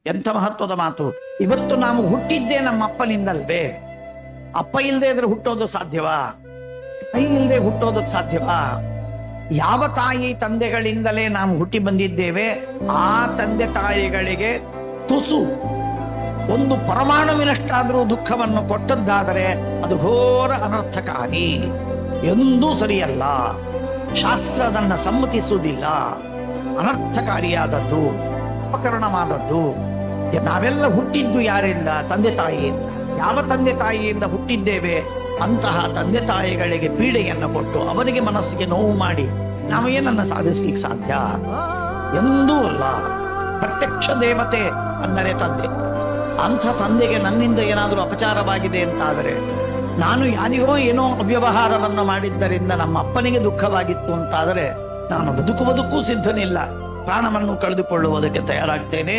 ಎಂಥ ಮಹತ್ವದ ಮಾತು. ಇವತ್ತು ನಾವು ಹುಟ್ಟಿದ್ದೇ ನಮ್ಮ ಅಪ್ಪನಿಂದಲ್ವೇ? ಅಪ್ಪ ಇಲ್ಲದೆ ಇದ್ರೆ ಹುಟ್ಟೋದು ಸಾಧ್ಯವಾ? ತಾಯಿ ಇಲ್ಲದೆ ಹುಟ್ಟೋದಕ್ಕೆ ಸಾಧ್ಯವಾ? ಯಾವ ತಾಯಿ ತಂದೆಗಳಿಂದಲೇ ನಾವು ಹುಟ್ಟಿ ಬಂದಿದ್ದೇವೆ, ಆ ತಂದೆ ತಾಯಿಗಳಿಗೆ ತುಸು ಒಂದು ಪರಮಾಣುವಿನಷ್ಟಾದರೂ ದುಃಖವನ್ನು ಕೊಟ್ಟದ್ದಾದರೆ ಅದು ಘೋರ ಅನರ್ಥಕಾರಿ, ಎಂದೂ ಸರಿಯಲ್ಲ. ಶಾಸ್ತ್ರ ಅದನ್ನು ಸಮ್ಮತಿಸುವುದಿಲ್ಲ. ಅನರ್ಥಕಾರಿಯಾದದ್ದು, ಉಪಕರಣವಾದದ್ದು. ನಾವೆಲ್ಲ ಹುಟ್ಟಿದ್ದು ಯಾರಿಂದ? ತಂದೆ ತಾಯಿಯಿಂದ. ಯಾವ ತಂದೆ ತಾಯಿಯಿಂದ ಹುಟ್ಟಿದ್ದೇವೆ ಅಂತಹ ತಂದೆ ತಾಯಿಗಳಿಗೆ ಪೀಡೆಯನ್ನು ಕೊಟ್ಟು ಅವರಿಗೆ ಮನಸ್ಸಿಗೆ ನೋವು ಮಾಡಿ ನಾವು ಏನನ್ನು ಸಾಧಿಸ್ಲಿಕ್ಕೆ ಸಾಧ್ಯ? ಎಂದೂ ಅಲ್ಲ. ಪ್ರತ್ಯಕ್ಷ ದೇವತೆ ಅಂದರೆ ತಂದೆ. ಅಂಥ ತಂದೆಗೆ ನನ್ನಿಂದ ಏನಾದರೂ ಅಪಚಾರವಾಗಿದೆ ಅಂತಾದರೆ, ನಾನು ಯಾರಿಗೋ ಏನೋ ಅವ್ಯವಹಾರವನ್ನು ಮಾಡಿದ್ದರಿಂದ ನಮ್ಮ ಅಪ್ಪನಿಗೆ ದುಃಖವಾಗಿತ್ತು ಅಂತಾದರೆ ನಾನು ಬದುಕುವುದಕ್ಕೂ ಸಿದ್ಧನಿಲ್ಲ, ಪ್ರಾಣವನ್ನು ಕಳೆದುಕೊಳ್ಳುವುದಕ್ಕೆ ತಯಾರಾಗ್ತೇನೆ.